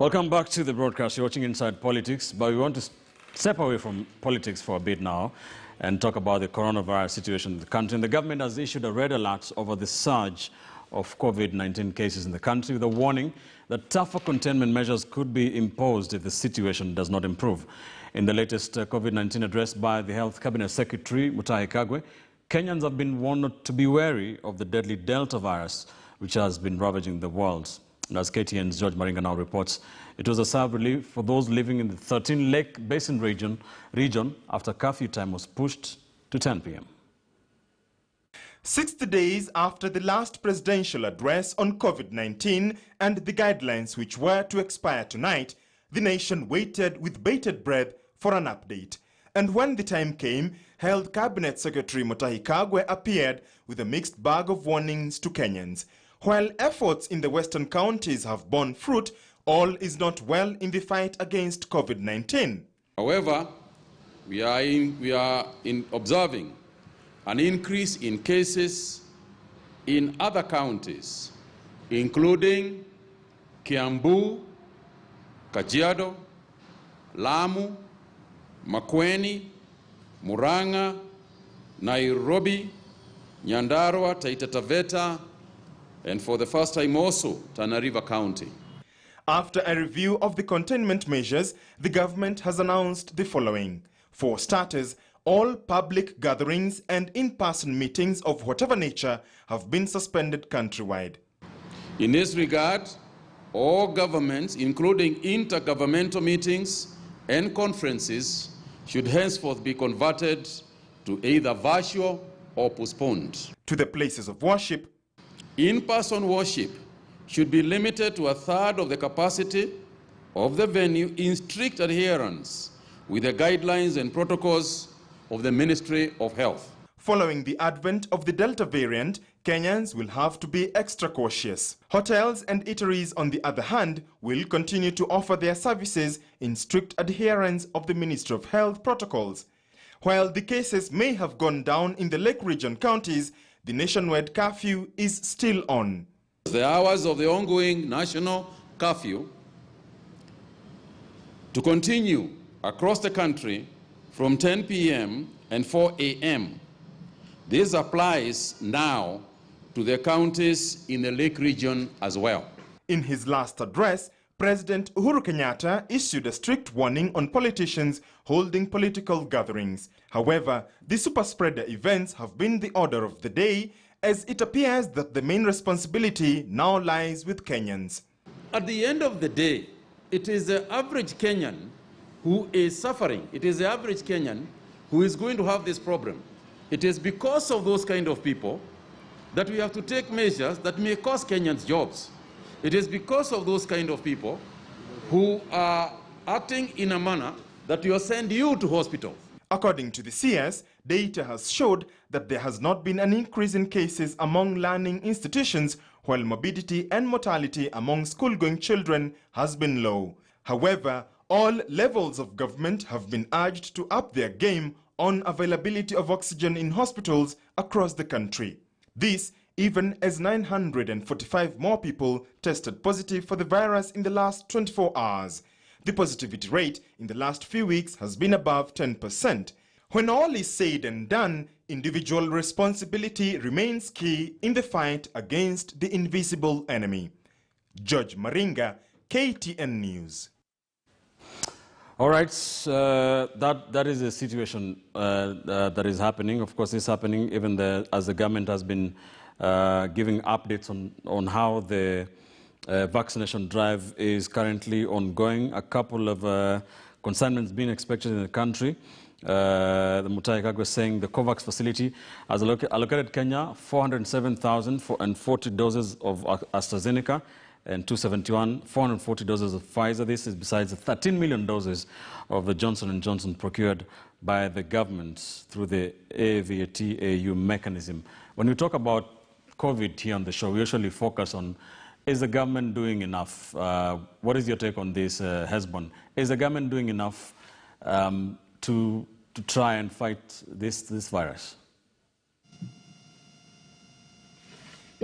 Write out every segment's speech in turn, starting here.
Welcome back to the broadcast. You're watching Inside Politics, but we want to step away from politics for a bit now and talk about the coronavirus situation in the country. And the government has issued a red alert over the surge of COVID-19 cases in the country with a warning that tougher containment measures could be imposed if the situation does not improve. In the latest COVID-19 address by the Health Cabinet Secretary, Mutahi Kagwe, Kenyans have been warned to be wary of the deadly Delta virus, which has been ravaging the world. And as KTN's George Maringa now reports, it was a sad relief for those living in the 13 Lake Basin region after curfew time was pushed to 10 p.m. 60 days after the last presidential address on COVID-19 and the guidelines which were to expire tonight, the nation waited with bated breath for an update. And when the time came, Health Cabinet Secretary Mutahi Kagwe appeared with a mixed bag of warnings to Kenyans. While efforts in the western counties have borne fruit, all is not well in the fight against COVID-19. However, we are observing an increase in cases in other counties, including Kiambu, Kajiado, Lamu, Makueni, Murang'a, Nairobi, Nyandarua, Taita Taveta, and for the first time also, Tana River County. After a review of the containment measures, the government has announced the following. For starters, all public gatherings and in-person meetings of whatever nature have been suspended countrywide. In this regard, all governments, including intergovernmental meetings and conferences, should henceforth be converted to either virtual or postponed. To the places of worship, in-person worship should be limited to a third of the capacity of the venue in strict adherence with the guidelines and protocols of the Ministry of Health. Following the advent of the Delta variant, Kenyans will have to be extra cautious. Hotels and eateries, on the other hand, will continue to offer their services in strict adherence of the Ministry of Health protocols. While the cases may have gone down in the Lake Region counties, the nationwide curfew is still on. The hours of the ongoing national curfew to continue across the country from 10 p.m. and 4 a.m. This applies now to the counties in the Lake Region as well. In his last address, President Uhuru Kenyatta issued a strict warning on politicians holding political gatherings. However, the super spreader events have been the order of the day, as it appears that the main responsibility now lies with Kenyans. At the end of the day, it is the average Kenyan who is suffering. It is the average Kenyan who is going to have this problem. It is because of those kind of people that we have to take measures that may cost Kenyans jobs. It is because of those kind of people who are acting in a manner that will send you to hospital. According to the CS, data has showed that there has not been an increase in cases among learning institutions, while morbidity and mortality among school-going children has been low. However, all levels of government have been urged to up their game on availability of oxygen in hospitals across the country. This even as 945 more people tested positive for the virus in the last 24 hours. The positivity rate in the last few weeks has been above 10%. When all is said and done, individual responsibility remains key in the fight against the invisible enemy. George Maringa, KTN News. All right, that is a situation that is happening. Of course, it's happening even as the government has been giving updates on how the vaccination drive is currently ongoing. A couple of consignments being expected in the country. The Mutahi Kagwe saying the COVAX facility has allocated Kenya 407,040 doses of AstraZeneca and 440 doses of Pfizer. This is besides the 13 million doses of the Johnson & Johnson procured by the government through the AVAT-AU mechanism. When we talk about COVID here on the show, we usually focus on, is the government doing enough? What is your take on this, Hesbon? Is the government doing enough to try and fight this virus?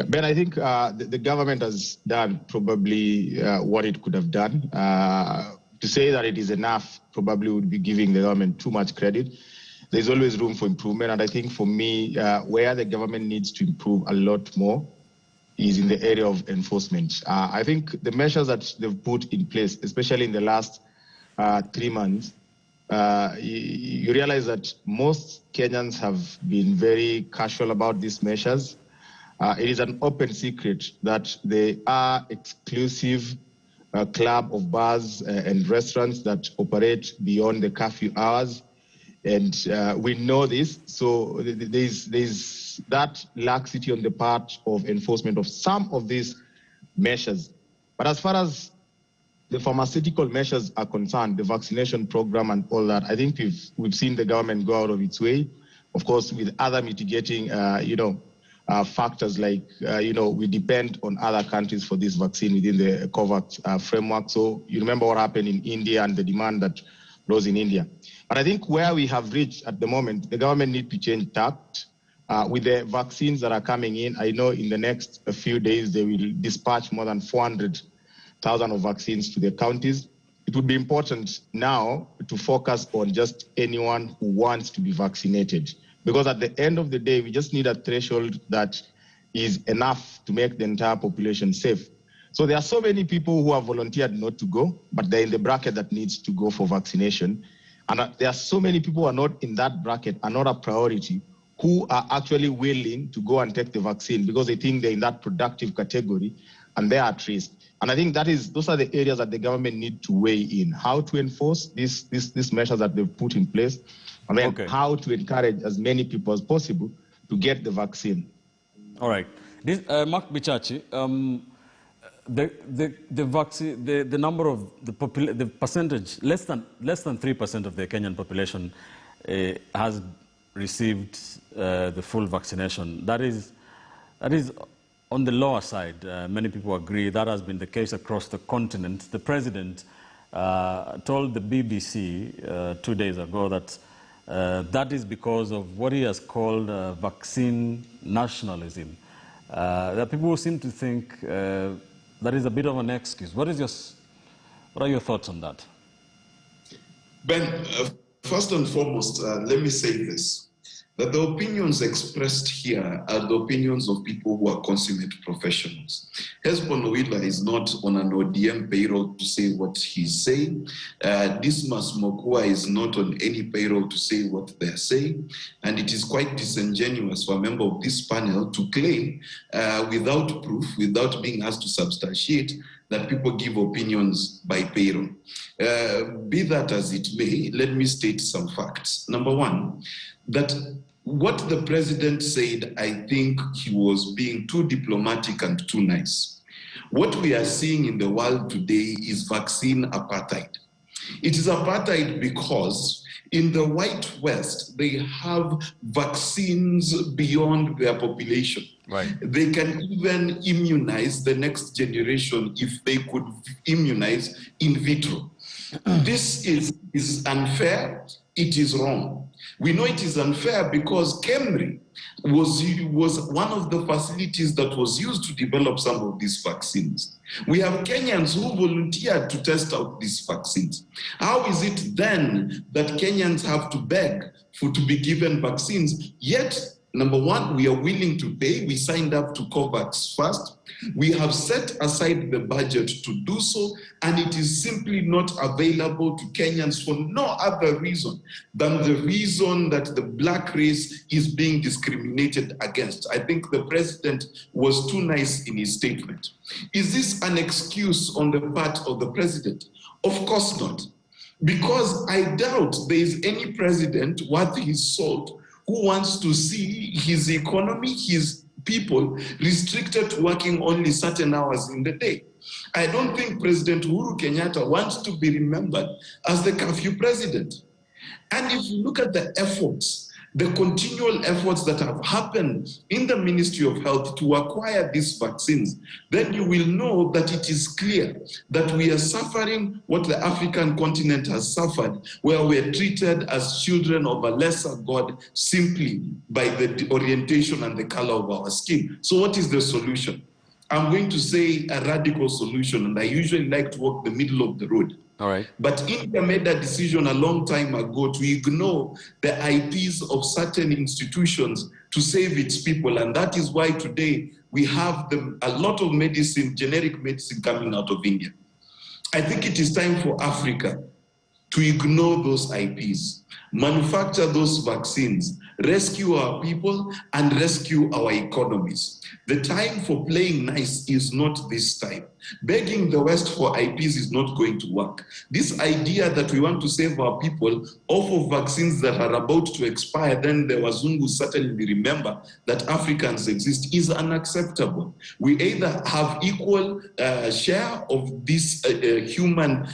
Ben, I think the government has done probably what it could have done. To say that it is enough probably would be giving the government too much credit. There's always room for improvement. And I think for me, where the government needs to improve a lot more is in the area of enforcement. I think the measures that they've put in place, especially in the last 3 months, you realize that most Kenyans have been very casual about these measures. It is an open secret that there are exclusive club of bars and restaurants that operate beyond the curfew hours. And we know this, so there's that laxity on the part of enforcement of some of these measures. But as far as the pharmaceutical measures are concerned, the vaccination program and all that, I think we've seen the government go out of its way, of course, with other mitigating, factors like, we depend on other countries for this vaccine within the COVAX framework. So you remember what happened in India and the demand that rose in India. But I think where we have reached at the moment, the government needs to change tact. With the vaccines that are coming in, I know in the next few days they will dispatch more than 400,000 of vaccines to the counties. It would be important now to focus on just anyone who wants to be vaccinated. Because at the end of the day, we just need a threshold that is enough to make the entire population safe. So there are so many people who have volunteered not to go, but they're in the bracket that needs to go for vaccination. And there are so many people who are not in that bracket, are not a priority, who are actually willing to go and take the vaccine because they think they're in that productive category and they are at risk. And I think those are the areas that the government need to weigh in, how to enforce these measures that they've put in place, and then how to encourage as many people as possible to get the vaccine. All right. Mark Bichachi, the vaccine, the number of the percentage, less than 3% of the Kenyan population has received the full vaccination. That is on the lower side. Many people agree that has been the case across the continent. The president told the BBC 2 days ago that that is because of what he has called vaccine nationalism. There are people who seem to think that is a bit of an excuse. What are your thoughts on that? Ben, first and foremost, let me say this, that the opinions expressed here are the opinions of people who are consummate professionals. Hesbon Owila is not on an ODM payroll to say what he's saying. Dismas Mokua is not on any payroll to say what they're saying. And it is quite disingenuous for a member of this panel to claim without proof, without being asked to substantiate, that people give opinions by payroll. Be that as it may, let me state some facts. Number one, that what the president said, I think he was being too diplomatic and too nice. What we are seeing in the world today is vaccine apartheid. It is apartheid because in the White West, they have vaccines beyond their population. Right. They can even immunize the next generation if they could immunize in vitro. This is unfair. It is wrong. We know it is unfair because KEMRI was one of the facilities that was used to develop some of these vaccines. We have Kenyans who volunteered to test out these vaccines. How is it then that Kenyans have to beg to be given vaccines, yet number one, we are willing to pay. We signed up to COVAX first. We have set aside the budget to do so, and it is simply not available to Kenyans for no other reason than the reason that the black race is being discriminated against. I think the president was too nice in his statement. Is this an excuse on the part of the president? Of course not, because I doubt there is any president worth his salt who wants to see his economy, his people restricted to working only certain hours in the day. I don't think President Uhuru Kenyatta wants to be remembered as the curfew president. And if you look at the efforts the continual efforts that have happened in the Ministry of Health to acquire these vaccines, then you will know that it is clear that we are suffering what the African continent has suffered, where we are treated as children of a lesser God simply by the orientation and the color of our skin. So what is the solution? I'm going to say a radical solution, and I usually like to walk the middle of the road. All right. But India made a decision a long time ago to ignore the IPs of certain institutions to save its people. And that is why today we have a lot of medicine, generic medicine coming out of India. I think it is time for Africa to ignore those IPs, manufacture those vaccines, rescue our people, and rescue our economies. The time for playing nice is not this time. Begging the West for IPs is not going to work. This idea that we want to save our people off of vaccines that are about to expire, then the Wazungu certainly remember that Africans exist, is unacceptable. We either have equal share of this human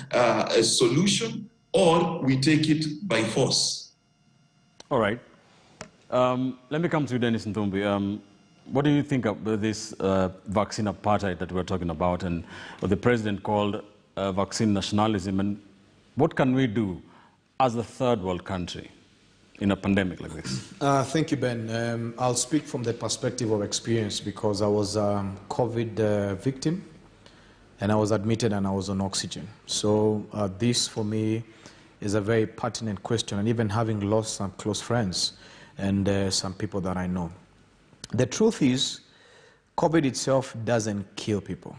solution, or we take it by force. All right. Let me come to you, Dennis Ntumbi. What do you think of this vaccine apartheid that we're talking about, and what the president called vaccine nationalism, and what can we do as a third world country in a pandemic like this? Thank you, Ben. I'll speak from the perspective of experience because I was a COVID victim, and I was admitted and I was on oxygen. So this, for me, is a very pertinent question, and even having lost some close friends and some people that I know. The truth is, COVID itself doesn't kill people.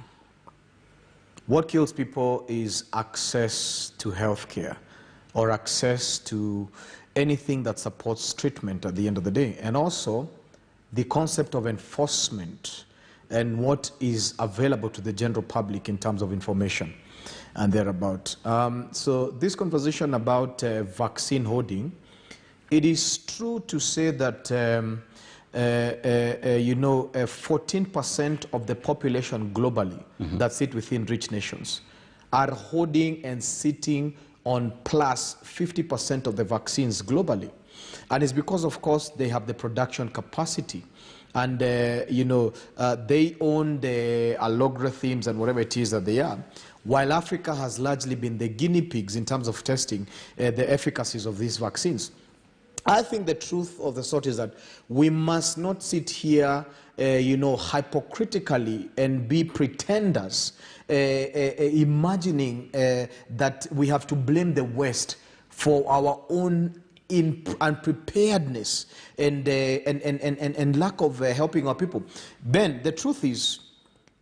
What kills people is access to healthcare or access to anything that supports treatment at the end of the day, and also the concept of enforcement and what is available to the general public in terms of information and thereabout. So this conversation about vaccine hoarding, it is true to say that 14% of the population globally that sit within rich nations are hoarding and sitting on plus 50% of the vaccines globally. And it's because, of course, they have the production capacity. And, they own the algorithms and whatever it is that they are. While Africa has largely been the guinea pigs in terms of testing the efficacies of these vaccines. I think the truth of the sort is that we must not sit here, hypocritically and be pretenders, imagining that we have to blame the West for our own unpreparedness and lack of helping our people. Ben, the truth is,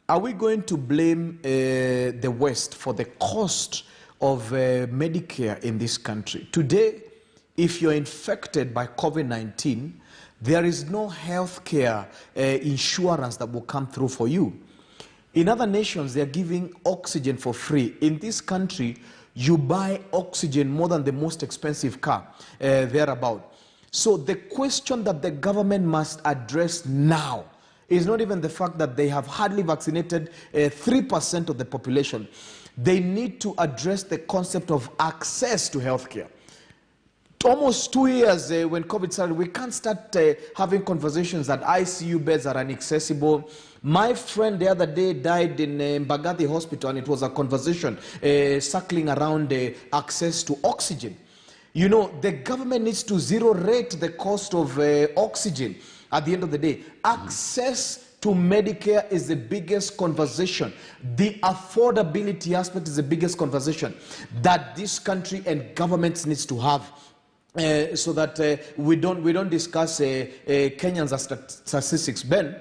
are we going to blame the West for the cost of Medicare in this country? Today, if you're infected by COVID-19, there is no healthcare insurance that will come through for you. In other nations, they're giving oxygen for free. In this country, you buy oxygen more than the most expensive car thereabout. So the question that the government must address now is not even the fact that they have hardly vaccinated 3% of the population. They need to address the concept of access to healthcare. Almost 2 years when COVID started, we can't start having conversations that ICU beds are inaccessible. My friend the other day died in Mbagathi Hospital, and it was a conversation circling around access to oxygen. You know, the government needs to zero rate the cost of oxygen at the end of the day. Access to Medicare is the biggest conversation. The affordability aspect is the biggest conversation that this country and governments needs to have. So that we don't discuss Kenyans as statistics. Ben,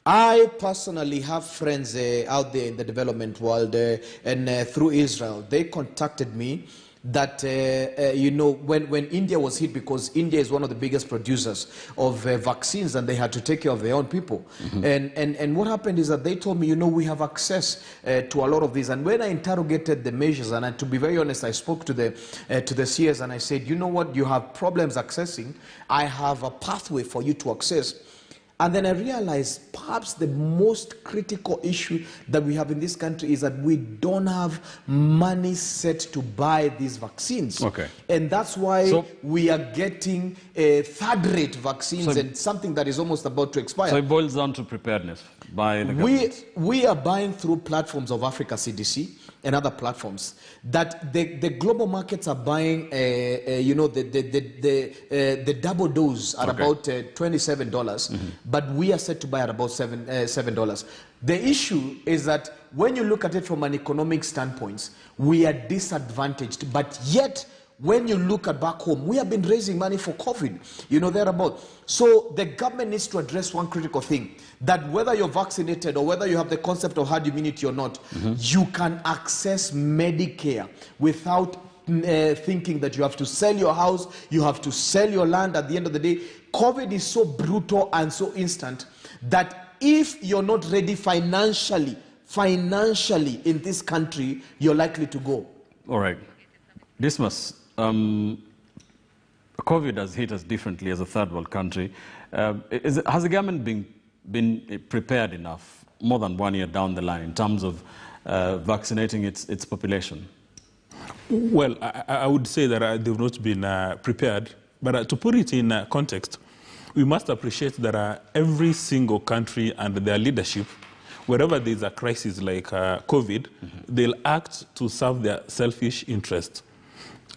I personally have friends out there in the development world and through Israel. They contacted me that when India was hit, because India is one of the biggest producers of vaccines, and they had to take care of their own people. And what happened is that they told me, we have access to a lot of these. And when I interrogated the measures, and to be very honest, I spoke to the CS and I said, you know what, you have problems accessing. I have a pathway for you to access. And then I realized part perhaps the most critical issue that we have in this country is that we don't have money set to buy these vaccines. Okay. And that's why we are getting third-rate vaccines and something that is almost about to expire. So it boils down to preparedness by the government. We are buying through platforms of Africa CDC and other platforms that the global markets are buying, the double dose at about $27, but we are set to buy at about $7. The issue is that when you look at it from an economic standpoint, we are disadvantaged, but yet when you look at back home, we have been raising money for COVID, thereabout. So the government needs to address one critical thing, that whether you're vaccinated or whether you have the concept of herd immunity or not, you can access Medicare without thinking that you have to sell your house, you have to sell your land. At the end of the day, COVID is so brutal and so instant that if you're not ready financially in this country, you're likely to go. All right. Dismas, COVID has hit us differently as a third world country. Has the government been prepared enough, more than 1 year down the line, in terms of vaccinating its population? Well, I would say that they've not been prepared. But to put it in context, we must appreciate that every single country and their leadership, wherever there's a crisis like COVID, they'll act to serve their selfish interest.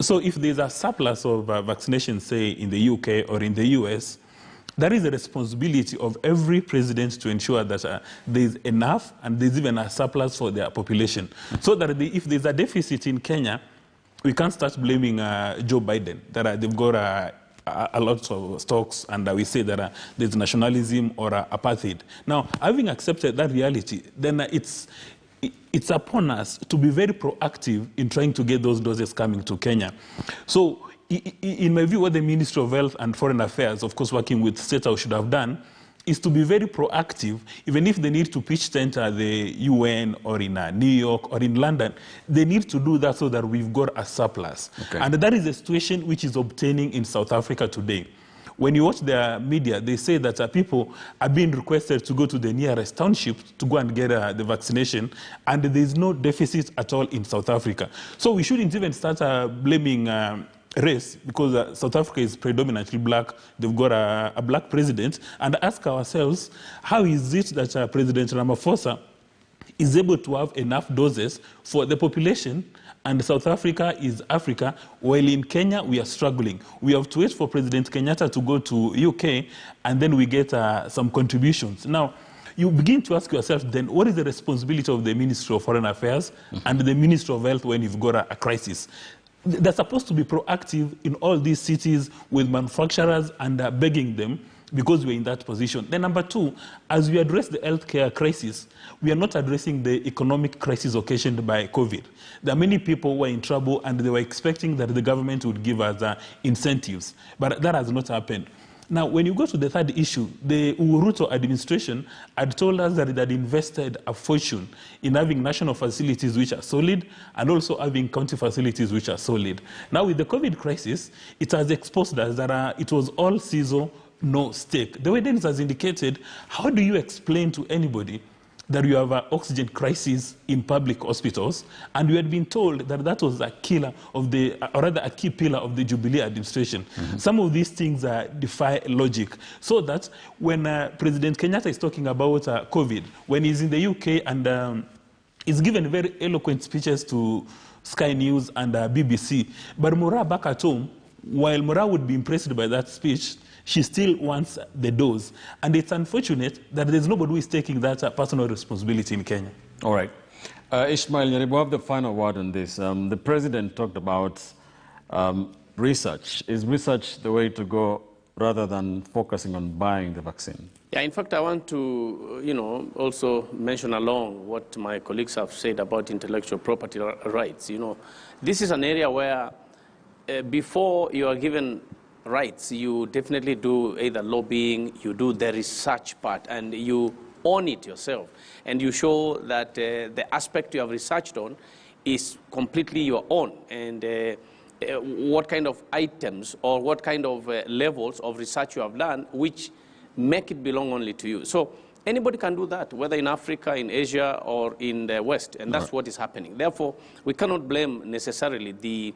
So if there's a surplus of vaccination, say, in the UK or in the US, that is the responsibility of every president to ensure that there's enough and there's even a surplus for their population. So that if there's a deficit in Kenya, we can't start blaming Joe Biden, that they've got a lot of stocks and we say that there's nationalism or apartheid. Now, having accepted that reality, then it's upon us to be very proactive in trying to get those doses coming to Kenya. So, in my view, what the Ministry of Health and Foreign Affairs, of course working with State House, should have done is to be very proactive. Even if they need to pitch tent at the UN or in New York or in London, they need to do that so that we've got a surplus. Okay. And that is a situation which is obtaining in South Africa today. When you watch their media, they say that people are being requested to go to the nearest township to go and get the vaccination, and there is no deficit at all in South Africa. So we shouldn't even start blaming race, because South Africa is predominantly black. They've got a black president, and ask ourselves, how is it that President Ramaphosa is able to have enough doses for the population, and South Africa is Africa, while in Kenya we are struggling. We have to wait for President Kenyatta to go to UK, and then we get some contributions. Now, you begin to ask yourself then, what is the responsibility of the Ministry of Foreign Affairs and the Ministry of Health when you've got a crisis? They're supposed to be proactive in all these cities with manufacturers and begging them, because we're in that position. Then number two, as we address the healthcare crisis, we are not addressing the economic crisis occasioned by COVID. There are many people who are in trouble and they were expecting that the government would give us incentives, but that has not happened. Now, when you go to the third issue, the Uhuru administration had told us that it had invested a fortune in having national facilities which are solid and also having county facilities which are solid. Now, with the COVID crisis, it has exposed us that it was all CISO, no stake. The way Dennis has indicated, how do you explain to anybody that you have an oxygen crisis in public hospitals, and we had been told that that was a killer of the, or rather a key pillar of the Jubilee administration. Some of these things defy logic. So that when President Kenyatta is talking about COVID, when he's in the UK and he's given very eloquent speeches to Sky News and BBC, but Mura back at home, while Mura would be impressed by that speech, she still wants the dose. And it's unfortunate that there's nobody who is taking that personal responsibility in Kenya. All right. Ishmael Nyaribo, have the final word on this. The president talked about research. Is research the way to go rather than focusing on buying the vaccine? Yeah, in fact, I want to, also mention along what my colleagues have said about intellectual property rights. This is an area where before you are given rights, you definitely do either lobbying, you do the research part, and you own it yourself. And you show that the aspect you have researched on is completely your own. And what kind of items or what kind of levels of research you have done which make it belong only to you. So Anybody can do that, whether in Africa, in Asia, or in the West, and that's what is happening. Therefore, we cannot blame necessarily the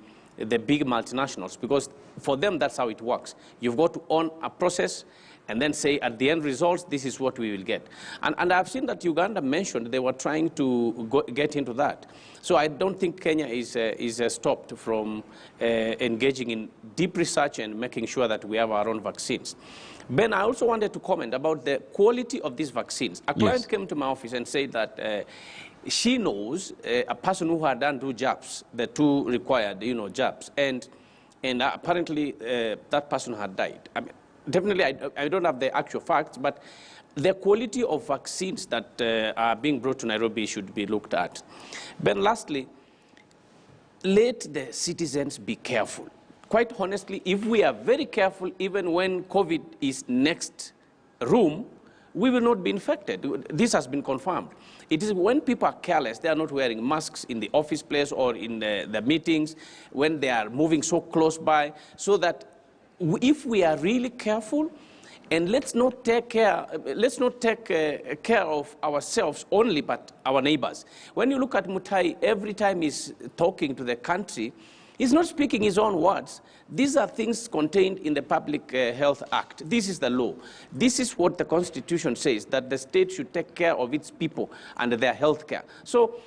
big multinationals, because for them, that's how it works. You've got to own a process and then say, at the end results, this is what we will get. And I've seen that Uganda mentioned they were trying to get into that. So I don't think Kenya is stopped from engaging in deep research and making sure that we have our own vaccines. Ben, I also wanted to comment about the quality of these vaccines. A client came to my office and said that she knows a person who had done 2 jabs, the 2 required, jabs, and apparently that person had died. I mean, definitely, I don't have the actual facts, but the quality of vaccines that are being brought to Nairobi should be looked at. Ben, lastly, let the citizens be careful. Quite honestly, if we are very careful, even when COVID is next room, we will not be infected. This has been confirmed. It is when people are careless, they are not wearing masks in the office place or in the meetings, when they are moving so close by, so that if we are really careful, and let's not take care of ourselves only, but our neighbors. When you look at Mutai, every time he's talking to the country, he's not speaking his own words. These are things contained in the Public Health Act. This is the law. This is what the Constitution says, that the state should take care of its people and their health care. So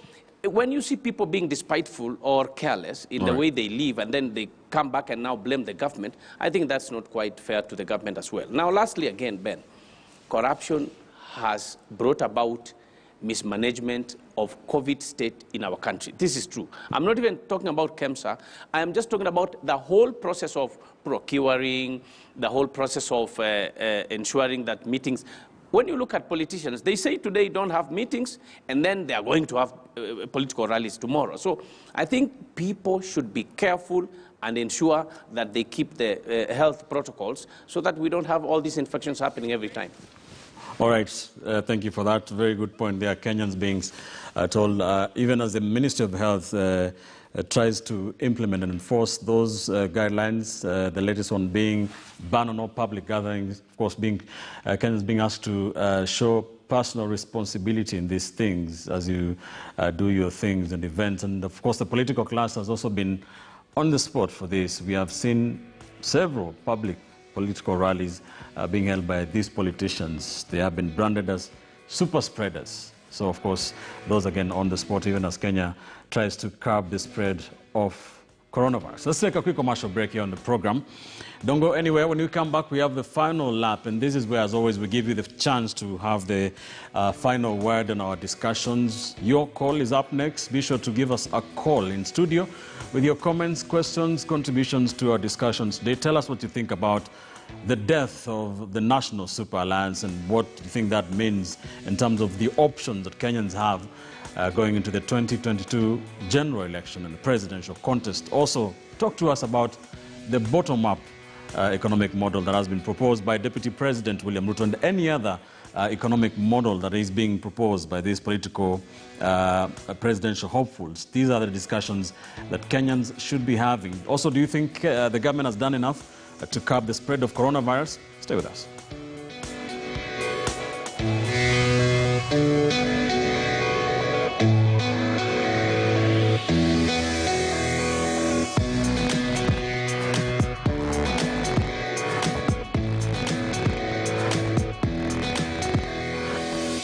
when you see people being despiteful or careless in the way they live, and then they come back and now blame the government, I think that's not quite fair to the government as well. Now, lastly, again, Ben, corruption has brought about mismanagement of COVID state in our country. This is true. I'm not even talking about KEMSA. I am just talking about the whole process of procuring, the whole process of ensuring that meetings. When you look at politicians, they say today don't have meetings, and then they are going to have political rallies tomorrow. So I think people should be careful and ensure that they keep the health protocols so that we don't have all these infections happening every time. All right, thank you for that. Very good point there. Kenyans being told, even as the Ministry of Health tries to implement and enforce those guidelines, the latest one being ban on all public gatherings, of course, Kenyans being asked to show personal responsibility in these things as you do your things and events. And of course, the political class has also been on the spot for this. We have seen several public political rallies being held by these politicians. They have been branded as super spreaders. So, of course, those again on the spot, even as Kenya tries to curb the spread of coronavirus. Let's take a quick commercial break here on the program. Don't go anywhere. When we come back, we have the final lap, and this is where, as always, we give you the chance to have the final word in our discussions. Your call is up next. Be sure to give us a call in studio with your comments, questions, contributions to our discussions today. Tell us what you think about the death of the National Super Alliance and what you think that means in terms of the options that Kenyans have going into the 2022 general election and the presidential contest. Also, talk to us about the bottom-up economic model that has been proposed by Deputy President William Ruto and any other economic model that is being proposed by these political presidential hopefuls. These are the discussions that Kenyans should be having. Also, do you think the government has done enough to curb the spread of coronavirus? Stay with us.